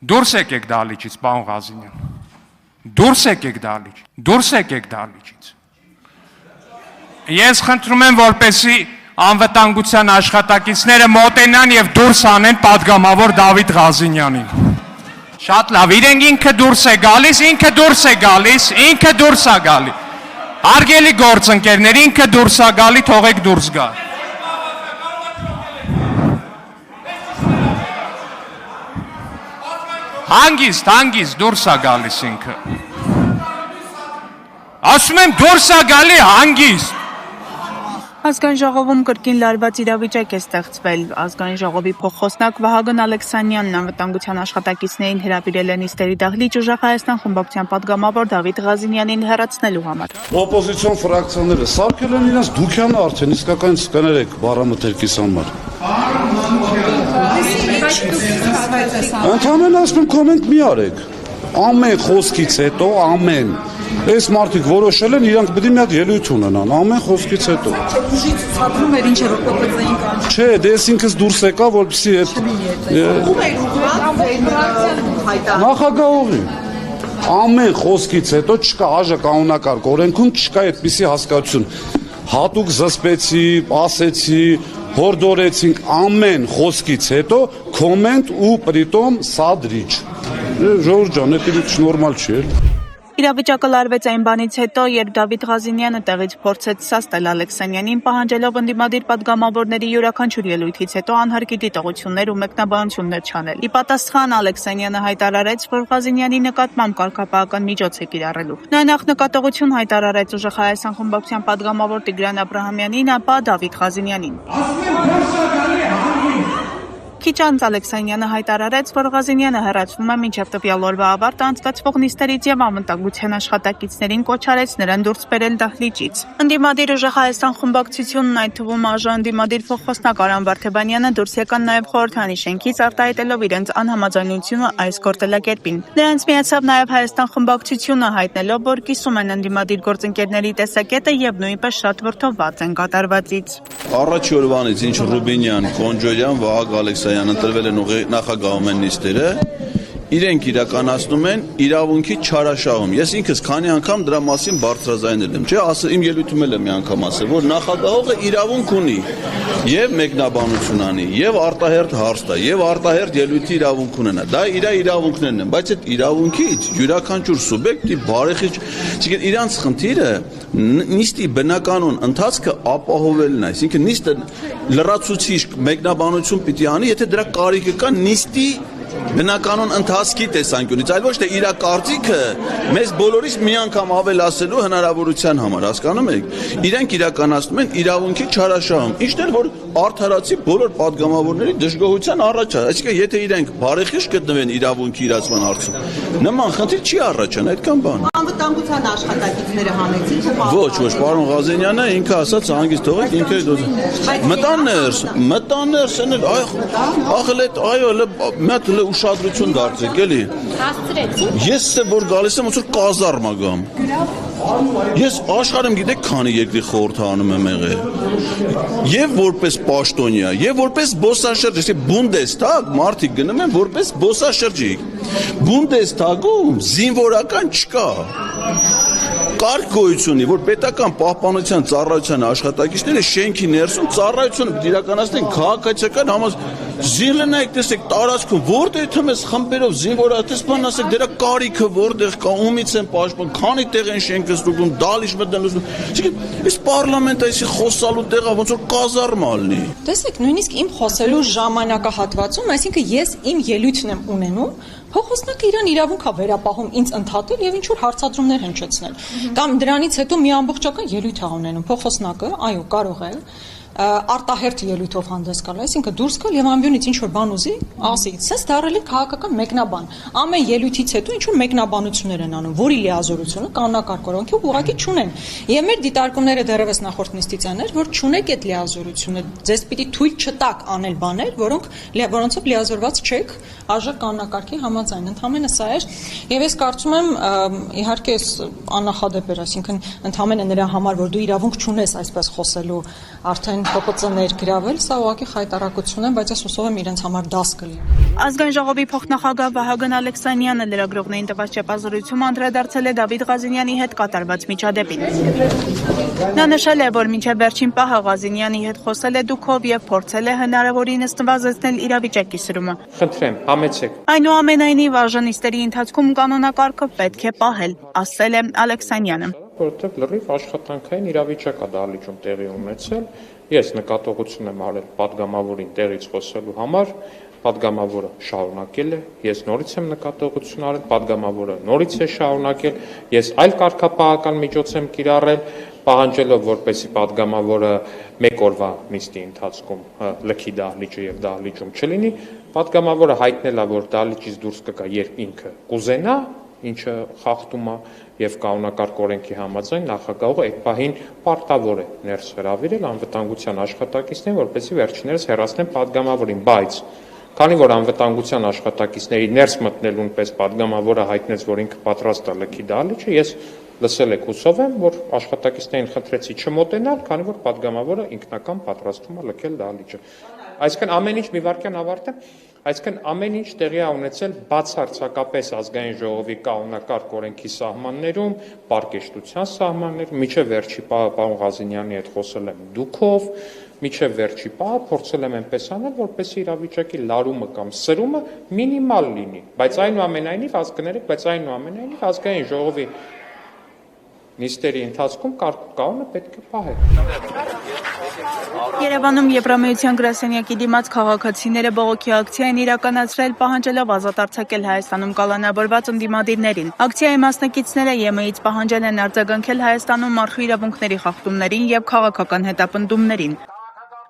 Դուրս եկեք դահլիճից, պարոն Ղազինյան։ Դուրս եկեք դահլիճ։ Դուրս եկեք դահլիճից։ Ես խնդրում եմ, որպեսզի անվտանգության աշխատակիցները մոտենան եւ դուրս անեն պատգամավոր Դավիթ Ղազինյանին։ Շատ լավ, իրենք ինքը դուրս է գալիս, ինքը դուրս է գալիս, ինքը դուրս է գալի։ Հարգելի գործընկերներ, ինքը դուրս է գալի, թողեք դուրս գա։ Հանգիստ դուրս է գալիս ինքը։ Ասում եմ դուրս է գալի հանգիստ։ Ազգային ժողովում կրկին լարված իրավիճակ է ստեղծվել։ Ազգային ժողովի փոխխոսնակ Վահագն Ալեքսանյանն անվտանգության աշխատակիցներին հրավիրել է նիստերի դահլիճ ուժեղ Հայաստան խմբակցության պատգամավոր Դավիթ Ղազինյանին հեռացնելու համար։ Օպոզիցիոն ֆրակցիաները սարքել են իրենց դուքյանը արդեն իսկական կներեք բառամթերքիս համար։ Ընդհանրեն ասում կոմենտ մի արեք։ Ամեն խոսքից հետո ամեն այս մարդիկ որոշել են իրանք պետք է մի հատ ելույթ ունենան ամեն խոսքից հետո։ Ուժի ցածրում էր ինչ էր օպոզիցիային կանչ։ Չէ, դե ես ինքս դուրս եկա, որպեսզի այդ նախագահողի ամեն խոսքից հետո չկա ԱԺ կանոնակարգ օրենքում չկա այդպիսի հասկացություն։ Հատուկ զսպեցի, ասեցի, հորդորեցինք ամեն խոսքից հետո կոմենտ ու պրիտոմ սադրիչ։ Ժողովուրդ ջան, դա նորմալ չի։ Իրավիճակը լարվեց այն բանից հետո, երբ Դավիթ Ղազինյանը տեղից փորձեց սաստել Ալեքսանյանին, պահանջելով ընդդիմադիր պատգամավորների յուրաքանչյուր ելույթից հետո անհարկի դիտողություններ ու մեկնաբանություններ չանել։ Ի պատասխան Ալեքսանյանը հայտարարեց, որ Ղազինյանի նկատմամբ կարգապահական միջոց է կիրառելու։ Նա նախ նկատողություն հայտարարեց ուժեղ Հայաստան խմբակցության պատգամավոր Տիգրան Աբրահամյանին, ապա Դավիթ Ղազինյանին։ Քիչ անց Ալեքսանյանը հայտարարեց, որ Ղազինյանը հեռացվում է մինչև տվյալ օրվա ավարտը անցկացվող նիստերից եւ անվտանգության աշխատակիցներին կոչ արեց նրան դուրս բերել դահլիճից։ Ընդդիմադիր ուժեղ Հայաստան խմբակցությունն, այդ թվում ԱԺ ընդդիմադիր փոխխոսնակ Արամ Վարդեբանյանը դուրս եկան նաեւ խորհրդանի շենքից արտահայտելով իրենց անհամաձայնությունը այս գործելակերպին։ Նրանց միացավ նաեւ Հայաստան խմբակցությունը, հայտնելով, որ կիսում են ընդդիմադիր գործընկերների տեսակետը եւ նույնպես շատ վրդովված են կատարվածից։ Առաջի օրվանից ինչ Ռուբինյան, Կոնջորյան, Վահագն Ալեքսանյան ընտրվել են նախագահում են նիստերը, իրենք իրականացնում են իրավունքի չարաշահում։ Ես ինքս քանի անգամ դրա մասին բարձրաձայնել եմ, չէ, իմ ելույթում էլ եմ մի անգամ ասել, որ նախագահողը իրավունք ունի եւ մեկնաբանություն անի, եւ արտահերթ հարց տա, եւ արտահերթ ելույթի իրավունք ունենա։ Դա իր իրավունքներն են, բայց այդ իրավունքից յուրաքանչյուր սուբյեկտի բարեխիղճ, այսինքն իրանց խնդիրը նիստի բնականon ընթացքը ապահովելն է, այսինքն նիստը լրացուցիչ մեկնաբանություն պիտի անի, եթե դրա կարիքը կա նիստի բնականon ընթացքի տեսանկյունից, այլ ոչ թե իր կարծիքը մեզ բոլորիս մի անգամ ավելացելու հնարավորության համար, հասկանում եք։ Իրենք իրականացնում են իրավունքի չարաշահում, ինչն էլ որ արդարացի բոլոր պատգամավորների դժգոհության առաջ է, այսինքն եթե իրենք բարեխիղճ գտնվեն իրավունքի իրացման հարցում, նման խնդիր չի առաջան, այդքան բան։ Անվտանգության աշխատակիցները հանեցին, թե ոչ, պարոն Ղազինյանը ինքը ասաց հանգիստ թողեք, ինքը մտան ներս, այո, մի հատ ուշադրություն դարձեք, էլի։ Ես որ գալիս եմ, ոնց որ կազարմ ա գամ։ Ես աշխարհում գիտեք քանի երկրի խորհրդանում եմ եղել։ Եվ որպես պաշտոնյա, եւ որպես զբոսաշրջիկ, այսինքն Բունդեսթագ մարդիկ գնում են որպես զբոսաշրջիկ։ Բունդեսթագում զինվորական չկա։ Կարգ գոյությունի, որ պետական պահպանության ծառայության աշխատակիցները շենքի ներսում ծառայությունը իրականացնեն քաղաքացիական զինլնայք տեսեք տարածքում որտեղ թմես խմբերով զինվորատեսման ասեք դրա կարիքը որտեղ կա ումից են պաշտպան քանի տեղ են շենքը ստուգում դալիճ մտնելու այս պարլամենտը այսի խոսալու տեղը ոնց որ կազարմ ալնի տեսեք նույնիսկ իմ խոսելու ժամանակահատվածում այսինքն ես իմ ելույթն եմ ունենում փոխոսնակը իրան իրավունք է վերապահում ինձ ընդհատել եւ ինչ որ հարցադրումներ հնչեցնել կամ դրանից հետո մի ամբողջական ելույթ է ունենում փոխոսնակը այո կարող է արտահերթ ելույթով հանդես գալ, այսինքն դուրս գալ եւ ամբյոնից ինչ որ բան ուզի, ասի, sense դարել է քաղաքական մեկնաբան։ Ամեն ելույթից հետո ինչ որ մեկնաբանություններ են անում, որի լիազորությունը կանոնակարգ ուղղակի չունեն։ Եվ մեր դիտարկումները դեռևս նախորդ նիստից աներ, որ չունեք այդ լիազորությունը, ձեզ պիտի թույլ չտակ անել բաներ, որոնցով լիազորված չեք ԱԺ կանոնակարգի համաձայն։ Ընդհանրապես սա էր, եւ ես կարծում եմ, իհարկե աննախադեպ էր, այսինքն ընդհանրապես նրա համար, որ դու իրավունք չունես այսպես խոսելու, արդեն են ՀՊՑ ներգրավել, սա ուղղակի խայտարակություն է, բայց ես հուսով եմ իրենց համար դաս կլինի։ Ազգային ժողովի փոխնախագահ Վահագն Ալեքսանյանը լրագրողներին տված ճեպազրույցում անդրադարձել է Դավիթ Ղազինյանի հետ կատարված միջադեպին։ Նա նշել է, որ մինչև վերջին պահը Ղազինյանի հետ խոսել է դուքով եւ փորձել է հնարավորինս նվազեցնել իրավիճակի սրումը։ Խնդրեմ, համեցեք։ Այնուամենայնիվ արժանիստերի ընթացքում կանոնակարգը պետք է պահել, ասել է Ալեքսանյանը։ Որովհետև լրիվ աշխատանքային իրավիճակ է դահլիճում տեղի ունեցել։ Ես նկատողություն եմ արել падգամավորին տեղից խոսելու համար, падգամավորը շարունակել է, ես նորից եմ նկատողություն արել, падգամավորը նորից է շարունակել, ես այլ կարգապահական միջոց եմ կիրառել, պահանջելով որպեսզի падգամավորը մեկ օրվա նիստի ընթացքում լքի դահլիճը եւ դահլիճում չլինի, падգամավորը հայտնել է, որ դահլիճից դուրս կգա, երբ ինքը կուզենա, ինչը խախտում է եւ կանոնակարգ օրենքի համաձայն նախագահողը այդ պահին պարտավոր է ներս հրավիրել անվտանգության աշխատակիցներին, որպեսզի վերջիններս հեռացնեն падգամավորին, բայց քանի որ անվտանգության աշխատակիցների ներս մտնելուն պես падգամավորը հայտնեց, որ ինքը պատրաստ է լքի դահլիճը, ես լսել եք հուսով եմ, որ աշխատակիցներին խնդրեցի չմոտենալ, քանի որ падգամավորը ինքնական պատրաստվում է լքել դահլիճը։ Այսինքն ամեն ինչ մի վարքյան ավարտեմ, այսինքն ամեն ինչ տեղի է ունեցել բացարձակապես ազգային ժողովի կանոնակարգ օրենքի սահմաններում, պարկեշտության սահմաններում, միջև վերջի պահը պարոն Ղազինյանի հետ խոսել եմ դուքով, միջև վերջի պահը փորձել եմ այնպես անել, որպեսզի իրավիճակի լարումը կամ սրումը մինիմալ լինի, բայց այնուամենայնիվ կներեք, բայց այնուամենայնիվ ազգային ժողովի նիստերի ընթացքում կանոնը պետք է պահել։ Երևանում Եվրամիության գրասենյակի դիմաց քաղաքացիները բողոքի ակցիա են իրականացրել, պահանջելով ազատ արձակել Հայաստանում կալանավորված ընդդիմադիրներին։ Ակցիայի մասնակիցները ԵՄ-ից պահանջել են արձագանքել Հայաստանում մարդու իրավունքների խախտումներին եւ քաղաքական հետապնդումներին։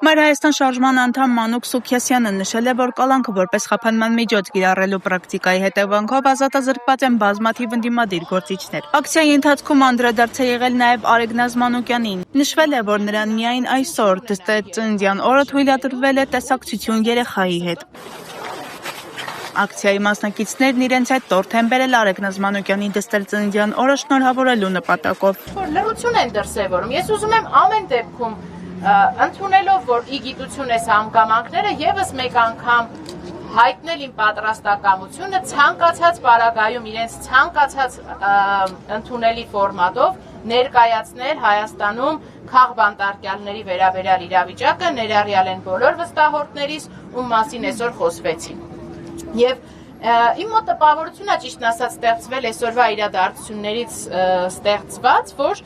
Մայր Հայաստան շարժման անդամ Մանուկ Սուքիասյանը նշել է, որ կալանքը որպես խափանման միջոց կիրառելու պրակտիկայի հետևանքով ազատազրկված են բազմաթիվ ընդդիմադիր գործիչներ։ Ակցիայի ընթացքում անդրադարձ է եղել նաև Արեգնազ Մանուկյանին։ Նշվել է, որ նրան միայն այսօր ծննդյան օրը թույլատրվել է տեսակցություն երեխայի հետ։ Ակցիայի մասնակիցներն իրենց հետ տորթ են բերել Արեգնազ Մանուկյանի դստեր ծննդյան օրը շնորհավորելու նպատակով։ Լրություն են դրսևորում։ Ես ուզում եմ ամեն դեպքում ընդունելով, որ ի գիտություն ես հանգամանքները, եւս մեկ անգամ հայտնել իմ պատրաստակամությունը ցանկացած պարագայում իրենց ցանկացած ընդունելի ֆորմատով ներկայացնել Հայաստանում քաղբանտարկյալների վերաբերյալ իրավիճակը, ներառյալ են բոլոր վստահորդներիս, ում մասին այսօր խոսվեցի։ Եվ իմ մոտ տպավորությունն է ճիշտն ասած ստեղծվել այսօրվա իրադարձություններից ստեղծված, որ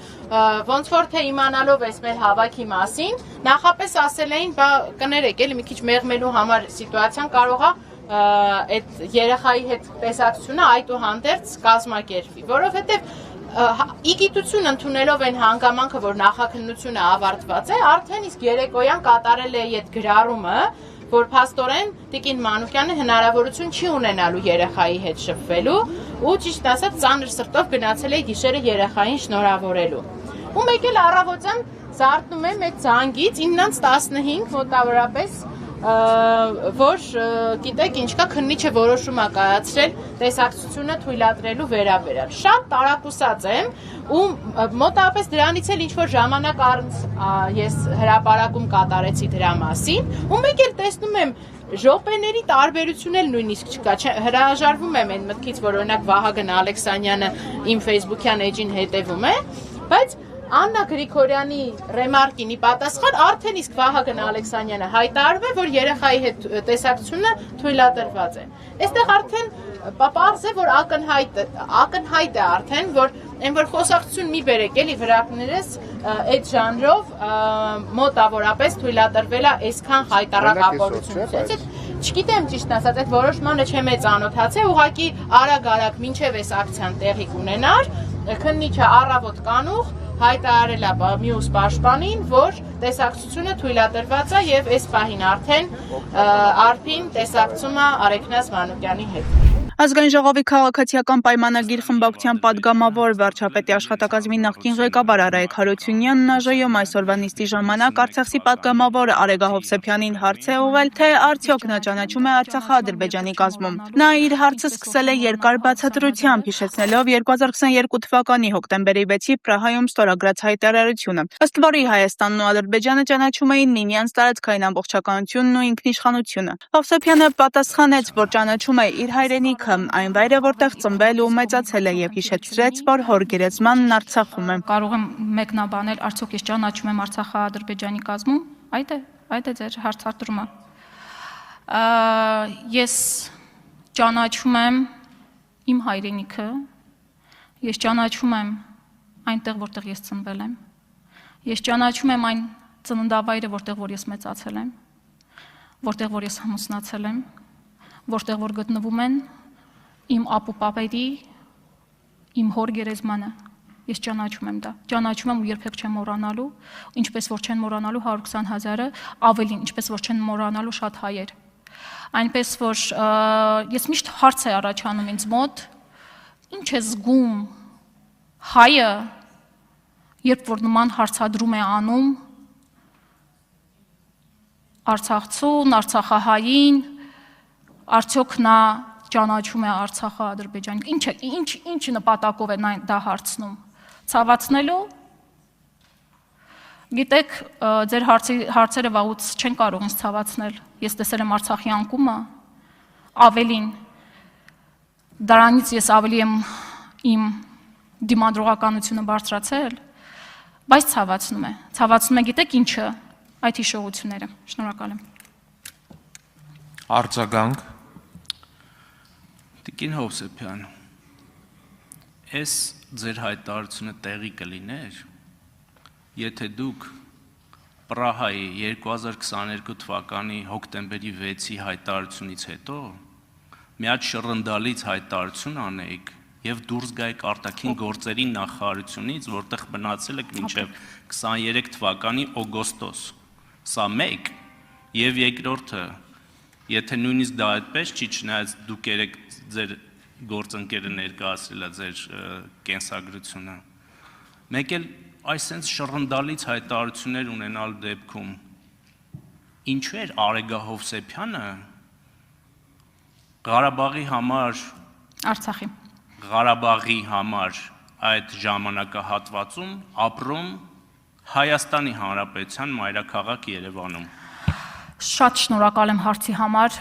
ոնց որ թե իմանալով այս մեր հավաքի մասին, նախապես ասել էին, բա կներեք, էլի մի քիչ մեղմելու համար սիտուացիան կարող է այդ երեխայի հետ տեսակցությունը այդուհանդերձ կազմակերպվի, որովհետև ի գիտություն ընդունելով այն հանգամանքը, որ նախաքննությունը ավարտված է, արդեն իսկ երեկոյան կատարել է այդ գրառումը, որ փաստորեն Տիկին Մանուկյանը հնարավորություն չի ունենալու երեխայի հետ շփվելու ու ճիշտ ասած ծանր սրտով գնացել է գիշերը երեխային շնորհավորելու։ Ու մեկ էլ առավոտյան զարթնում եմ այդ զանգից 9:15 մոտավորապես, որ գիտեք ինչ կա, քննիչը որոշում է կայացրել տեսակցությունը թույլատրելու վերաբերյալ։ Շատ տարակուսած եմ ու մոտավորապես դրանից էլ ինչ-որ ժամանակ առանց ես հրապարակում կատարեցի դրա մասին, ու մեկ էլ տեսնում եմ ժոպեների տարբերություն էլ նույնիսկ չկա, հրաժարվում եմ այն մտքից, որ օրինակ Վահագն Ալեքսանյանը իմ Facebook-յան էջին հետևում է, բայց Աննա Գրիգորյանի ռեմարկին ի պատասխան արդեն իսկ Վահագն Ալեքսանյանը հայտարարում է, որ երեխայի հետ տեսակցությունը թույլատրված է։ Այստեղ արդեն պարզ է, որ ակնհայտ է արդեն, որ այն որ խոսակցություն մի բերեք էլի վրակներս այդ ժանրով մոտավորապես թույլատրվել է այսքան խայտառակ ապորություն։ Չգիտեմ ճիշտ ասած, այդ որոշմանը չեմ ծանոթացել, ուղղակի արագ մինչև այս ակցիան տեղի կունենար, քննիչը առավոտ կանուխ հայտարարել է մյուս պաշտպանին, որ տեսակցությունը թույլատրված է եւ այս պահին արդեն Արփին տեսակցում է Արեգնազ Մանուկյանի հետ։ Ազգային ժողովի քաղաքացիական պայմանագիր խմբակցության падգամավոր վարչապետի աշխատակազմի նախկին ղեկավար Արայք Հարությունյանն ԱԺ-ում այսօրվա նիստի ժամանակ Արցախի падգամավոր Արեգա Հովսեփյանին հարց է ուղղել, թե արդյոք նա ճանաչում է Արցախը Ադրբեջանի կազմում։ Նա իր հարցը սկսել է երկար բացատրությամբ, հիշեցնելով 2022 թվականի հոկտեմբերի 6-ի Պրահայում ստորագրած հայտարարությունը, ըստ որի Հայաստանն ու Ադրբեջանը ճանաչում էին միմյանց տարածքային ամբողջականությունն ու ինքնիշխանությունը։ Հովսեփյանը պատասխանեց, որ ճանաչում է իր հայրենիքը, այն վայրը, որտեղ ծնվել ու մեծացել է, եւ հիշեցրեց, որ հոր գերեզմանն Արցախում է։ Կարող եմ մեկնաբանել, արդյոք ես ճանաչում եմ Արցախը Ադրբեջանի կազմում։ Այդ է ձեր հարցադրումը։ Ես ճանաչում եմ իմ հայրենիքը, ես ճանաչում եմ այնտեղ, որտեղ ես ծնվել եմ, ես ճանաչում եմ այն ծննդավայրը, որտեղ որ ես մեծացել եմ, որտեղ որ ես ամուսնացել եմ, որտեղ որ գտնվում են իմ ապուպապերի, իմ հոր գերեզմանը, ես ճանաչում եմ դա, ճանաչում եմ ու երբեք չեմ մոռանալու, ինչպես որ չեն մոռանալու 120,000-ը, ավելին, ինչպես որ չեն մոռանալու շատ հայեր։ Այնպես որ ես միշտ հարց է առաջանում ինձ մոտ, ինչ է զգում հայը, երբ որ նման հարցադրում է անում Արցախցուն, Արցախահային, արդյոք նա ճանաչում է Արցախը Ադրբեջանի, ինչ նպատակով է դա հարցնում, ցավացնելու, գիտեք, ձեր հարցերը վաղուց չեն կարող ինձ ցավացնել, ես տեսել եմ Արցախի անկումը, ավելին, դրանից ես ավելի եմ իմ դիմադրողականությունը բարձրացել, բայց ցավացնում է, գիտեք ինչը, այդ հիշողությունները, շնորհակալ եմ։ Արձագանք։ Տիկին Հովսեփյան, այս ձեր հայտարարությունը տեղի կլիներ, եթե դուք Պրահայի 2022 թվականի հոկտեմբերի 6-ի հայտարարությունից հետո մի հատ շռնդալից հայտարարություն անեիք եւ դուրս գայիք արտաքին գործերի նախարարությունից, որտեղ մնացել եք մինչեւ 23 թվականի օգոստոս։ Սա մեկ եւ երկրորդը, եթե նույնիսկ դա այդպես չի, չնայած դուք երեք ձեր գործընկերը ներկայացրել է ձեր կենսագրությունը, մեկ էլ այսենց շռնդալից հայտարարություններ ունենալ դեպքում ինչու էր Արեգա Հովսեփյանը Ղարաբաղի համար այդ ժամանակահատվածում ապրում Հայաստանի Հանրապետության մայրաքաղաք Երևանում։ Շատ շնորհակալ եմ հարցի համար,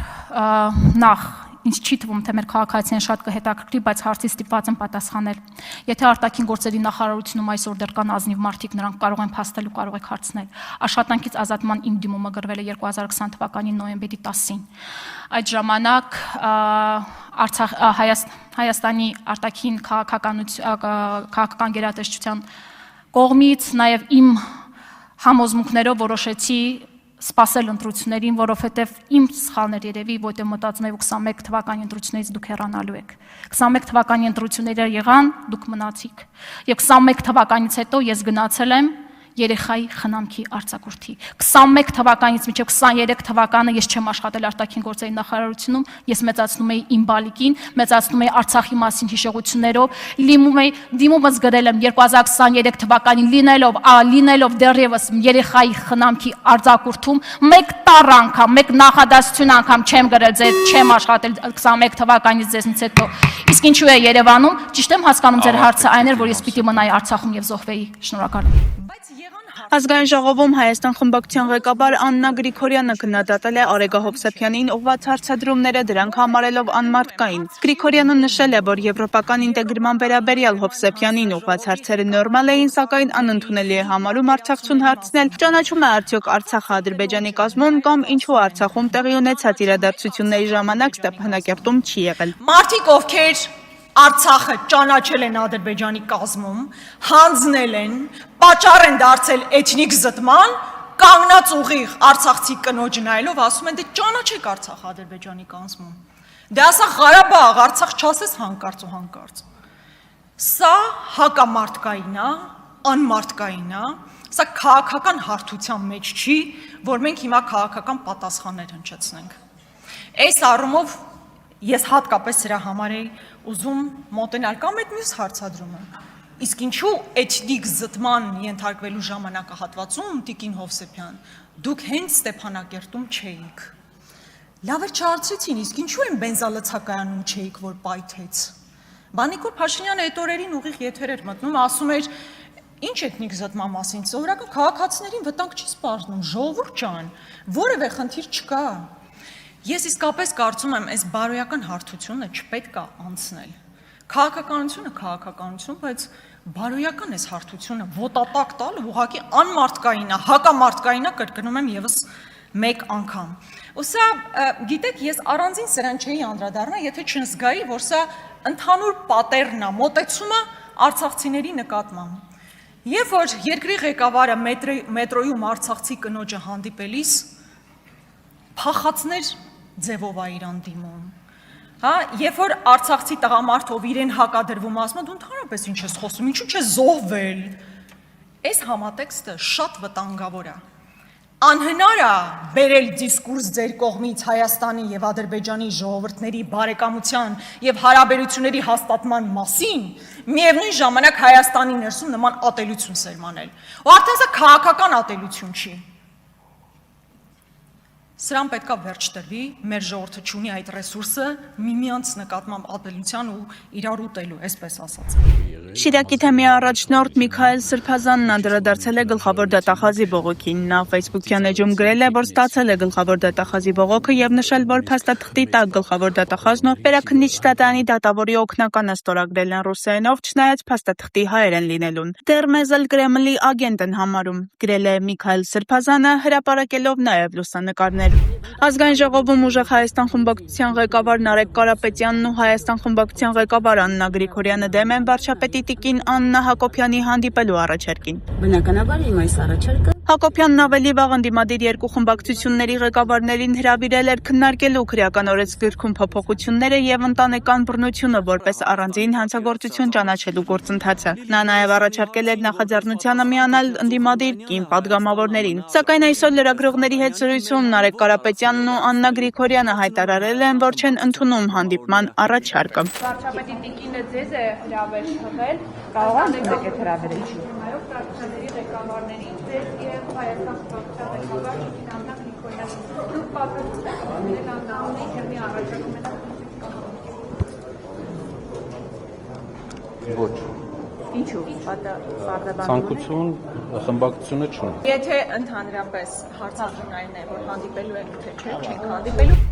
նախ ինձ չի թվում, թե մեր քաղաքացիներին շատ կհետաքրքրի, բայց հարցի ստիպված եմ պատասխանել։ Եթե արտաքին գործերի նախարարությունում այսօր դեռ կան ազնիվ մարդիկ, նրանք կարող են փաստել ու կարող եք հարցնել։ Աշխատանքից ազատման իմ դիմումը գրվել է 2020 թվականի նոյեմբերի 10-ին։ Այդ ժամանակ Հայաստանի արտաքին քաղաքական գերատեսչության կողմից նաև իմ համոզմունքներով որոշեցի սպասել ընտրություններին, որովհետև իմ սխալներ երևի, որտեղ մտածում եմ 21 թվականի ընտրություններից դուք հեռանալու եք։ 21 թվականի ընտրությունները եղան, դուք մնացիք։ Եվ 21 թվականից հետո ես գնացել եմ երեխայի խնամքի արձակուրդի։ 21 թվականից մինչև 23 թվականը ես չեմ աշխատել արտաքին գործերի նախարարությունում, ես մեծացնում էի իմ բալիկին, մեծացնում էի Արցախի մասին հիշողություններով, դիմումս գրել եմ 2023 թվականին լինելով դեռևս երեխայի խնամքի արձակուրդում, մեկ տառ անգամ, մեկ նախադասություն անգամ չեմ գրել, չեմ աշխատել 21 թվականից ձեզնից հետո։ Իսկ ինչու է Երևանում, ճիշտ եմ հասկանում ձեր հարցը այն էր, որ ես պիտի մնայի Արցախում եւ զոհվեի։ Շնորհակալ եմ։ Ազգային ժողովում Հայաստան խմբակցության ղեկավար Աննա Գրիգորյանը քննադատել է Արեգա Հովսեփյանին ուղղված հարցադրումները, դրանք համարելով անմարդկային։ Գրիգորյանը նշել է, որ եվրոպական ինտեգրման վերաբերյալ Հովսեփյանին ուղղված հարցերը նորմալ էին, սակայն անընդունելի է համարում արցախցուն հարցնել, ճանաչում է արդյոք Արցախը Ադրբեջանի կազմում կամ ինչու Արցախում տեղի ունեցած իրադարձությունների ժամանակ Ստեփանակերտում չի եղել։ Մարդիկ, ովքեր Արցախը ճանաչել են Ադրբեջանի կազմում, հանձնել են, պատճառ են դարձել էթնիկ զտման, կանգնած ուղիղ արցախցի կնոջ նայելով ասում են, դե ճանաչեք Արցախը Ադրբեջանի կազմում։ Դե ասա Ղարաբաղ, Արցախ չասես հանկարծ ու հանկարծ։ Սա հակամարտկային է, անմարտկային է, սա քաղաքական հարթության մեջ չի, որ մենք հիմա քաղաքական պատասխաններ հնչեցնենք։ Այս առումով Ես հատկապես սրա համար էի ուզում մոտենալ կամ այդ մյուս հարցադրումը։ Իսկ ինչու էթնիկ զտման ենթարկվելու ժամանակահատվածում Տիկին Հովսեփյան դուք հենց Ստեփանակերտում չէիք։ Լավ էր չհարցրեցին, իսկ ինչու են բենզալցակայանում չէիք, որ պայթեց։ Բանիկոր Փաշինյանը այդ օրերին ուղիղ եթեր էր մտնում, ասում էր. «Ինչ էթնիկ զտման մասին, սովորական քաղաքացիներին վտանգ չի սպառնում, ժողովուրդ ջան, որևէ խնդիր չկա»։ Ես իսկապես կարծում եմ, այս բարոյական հարթությունը չպետք է անցնել։ Քաղաքականություն, բայց բարոյական այս հարթությունը ոտատակ տալը ուղղակի անմարդկային է, հակամարդկային է, կրկնում եմ եւս մեկ անգամ։ Ու սա, գիտեք, ես առանձին սրան չէի անդրադառնա, եթե չզգայի, որ սա ընդհանուր պատերն է, մոտեցումը արցախցիների նկատմամբ։ Երբ որ երկրի ղեկավարը մետրոյում արցախցի կնոջը հանդիպելիս փախածներ ձևով է իրան դիմում։ Հա, երբ որ արցախցի տղամարդով իրեն հակադրվում, ասում է դու ընդհանրապես ինչ ես խոսում, ինչու՞ չես զոհվել։ Այս համատեքստը շատ վտանգավոր է։ Անհնար է բերել դիսկուրս ձեր կողմից Հայաստանի եւ Ադրբեջանի ժողովուրդների բարեկամության եւ հարաբերությունների հաստատման մասին, միևնույն ժամանակ Հայաստանի ներսում նման ատելություն սերմանել։ Ու արդեն սա քաղաքական ատելություն չի։ Սրան պետքա վերջ տրվի, մեր ժողովուրդը չունի այդ ռեսուրսը միմյանց նկատմամբ ատելության ու իրար ուտելու, այսպես ասած։ Շիրակի թեմի առաջնորդ Միքայել Սրբազանն անդրադարձել է գլխավոր դատախազի բողոքին։ Նա Facebook-յան էջում գրել է, որ ստացել է գլխավոր դատախազի բողոքը եւ նշել, որ փաստաթղթի տակ գլխավոր դատախազն ու Վերաքննիչ դատարանի դատավորի օգնականը ստորագրել են ռուսերենով, չնայած փաստաթղթի հայերեն լինելուն։ Դեռ մեզ էլ Կրեմլի ագենտ են համարում, գրել է Միքայել Սրբազանը, հրապարակելով նաեւ լուսանկարներ։ Ազգային ժողովում ուժեղ Հայաստան խմբակցության ղեկավար Նարեկ Կարապետյանն ու Հայաստան խմբակցության ղեկավար Աննա Գրիգորյանը դեմ են վարչապետի տիկին Աննա Հակոբյանի հանդիպելու առաջարկին։ Բնականաբար իմ այս առաջարկը Հակոբյանն ավելի վաղ ընդդիմադիր երկու խմբակցությունների ղեկավարներին հրավիրել էր քննարկելու քրեական օրենսգրքում փոփոխությունները եւ ընտանեկան բռնությունը որպես առանձին հանցագործություն ճանաչելու գործընթացը։ Նա նաեւ առաջարկել էր նախաձեռնությանը միանալ ընդդիմադիր կին падգամավորներին։ Սակայն այսօր լրագրողների հետ զրույցում Նարեկ Կարապետյանն ու Աննա Գրիգորյանը հայտարարել են, որ չեն ընդունում հանդիպման առաջարկը։ Վարչապետի տիկինը ձեզ է հրավեր տվել, կարող եմ դեպի հրավերել չի։ այո, ֆրակցիաների ղեկավարներին ձեզ եւ Հայաստան խմբակցության ղեկավար Աննա Գրիգորյանը։ Դուք պատվիրել եք Աննայի թեմի առաջարկում եք։ Ոչ։ Ինչու՞։ Պարտադիր։ Ցանկություն խմբակցությունը չունի։ Եթե ընդհանրապես հարցադրումն է, որ հանդիպելու ենք, թե չէ, չենք հանդիպելու։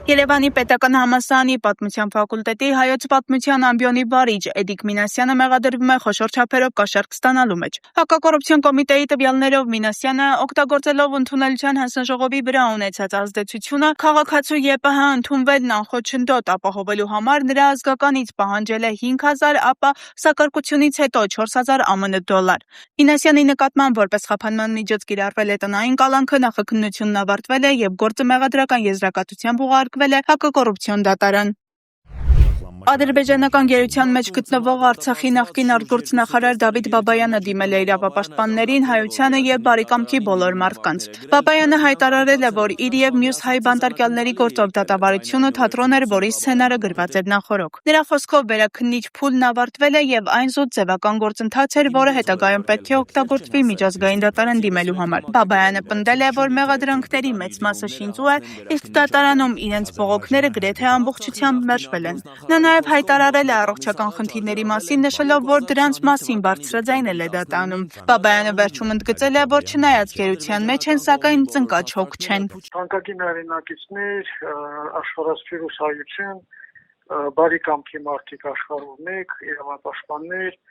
Երևանի պետական համալսարանի պատմության ֆակուլտետի հայոց պատմության ամբիոնի վարիչ Էդիկ Մինասյանը մեղադրվում է խոշոր չափերով կաշառք ստանալու մեջ։ Հակակոռուպցիոն կոմիտեի տվյալներով Մինասյանը օգտագործելով ընդունելության հանձնաժողովի վրա ունեցած ազդեցությունը քաղաքացու ԵՊՀ ընդունվելն անխոչնդոտ ապահովելու համար նրա ազգականից պահանջել է 5000, ապա սակարկությունից հետո 4000 ԱՄՆ դոլար։ Մինասյանի նկատմամբ որպես խափանման միջոց կիրառվել է տնային կալանքը, նախաքննությունն ավարտվել է եւ գործը մեղադրական եզրակացությամբ ուղարկվել է հակակոռուպցիոն դատարան։ Ադրբեջանական գերության մեջ գտնվող Արցախի նախկին արտգործնախարար Դավիթ Բաբայանը դիմել է իրավապաշտպաններին, հայությանը եւ բարեկամքի բոլոր մարդկանց։ Բաբայանը հայտարարել է, որ իր եւ մյուս հայ բանտարկյալների գործով դատավարությունը թատրոն էր, որի սցենարը գրված էր նախորոք։ Նրա խոսքով վերաքննիչ փուլն ավարտվել է եւ այն զուտ ձևական գործընթաց էր, որը հետագայում պետք է օգտագործվի միջազգային դատարան դիմելու համար։ Բաբայանը պնդել է, որ մեղադրանքների մեծ մասը շինծու է, իսկ դատարանում իրենց բողոքները գրեթե ամբողջությամբ մերժվել են։ Նա նաև հայտարարել է առողջական խնդիրների մասին, նշելով, որ դրանց մասին բարձրաձայնել է դատանում։ Բաբայանը վերջում ընդգծել է, որ չնայած գերության մեջ են, սակայն ծնկաչ հոգ չեն։ Թանկագին հայրենակիցներ, աշխարհասփյուռ հայություն, բարի կամքի մարդիկ աշխարհում եք, իրավապաշտպաններ,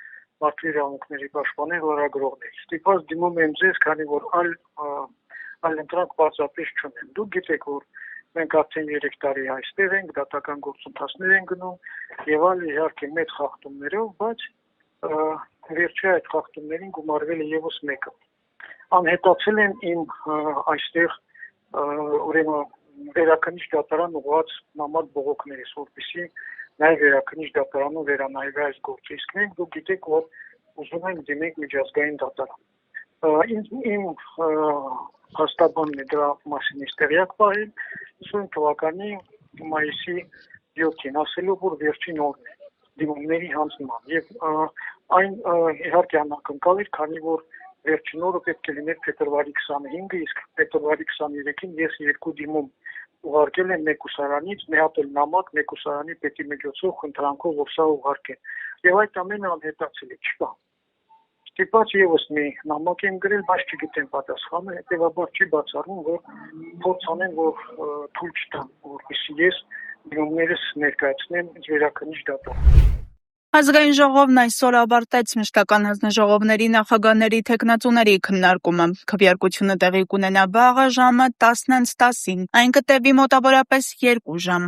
մարդու իրավունքների պաշտպաններ, լրագրողներ։ Ստիպված դիմում եմ ձեզ, քանի որ այլ ընտրանք բացապես չունեն։ Դուք գիտեք, որ մենք արդեն 3 տարի այստեղ ենք, դատական գործընթացներ են գնում եւ այլ իհարկե մեծ խախտումներով, բայց վերջի այդ խախտումներին գումարվել է եւս մեկը։ Անհետացել են իմ այստեղ ուրեմն վերաքննիչ դատարան ուղղված նամակ բողոքներս, որպեսզի նաեւ վերաքննիչ դատարանում վերանայվի այս գործը։ Իսկ մենք դուք գիտեք, որ ուզում ենք դիմենք միջազգային դատարան։ Իմ հաստատումն է դրա մասին տեղյակ պահել 50 թվականի մայիսի 7-ին, ասելով, որ վերջին օրն է դիմումների հանձնման եւ այն իհարկե անակնկալ էր, քանի որ վերջին օրը պետք է լիներ փետրվարի 25-ը, իսկ փետրվարի 23-ին ես երկու դիմում ուղարկել եմ մեկուսարանից, մի հատ էլ նամակ մեկուսարանի պետի միջոցով խնդրանքով, որ սա ուղարկեն։ Եվ այդ ամենը անհետացել է, չկա։ Ստիպված եւս մի նամակ եմ գրել, բայց չգիտեմ պատասխանը, հետեւաբար չի բացառում, որ փորձ անեն, որ թույլ չտան, որպեսզի ես դիմումներս ներկայացնեմ վերաքննիչ դատարան։ Ազգային ժողովն այսօր ավարտեց մշտական հանձնաժողովների նախագահների թեկնածուների քննարկումը։ Քվեարկությունը տեղի կունենա վաղը ժամը 10:10-ին։ Այն կտևի մոտավորապես 2 ժամ։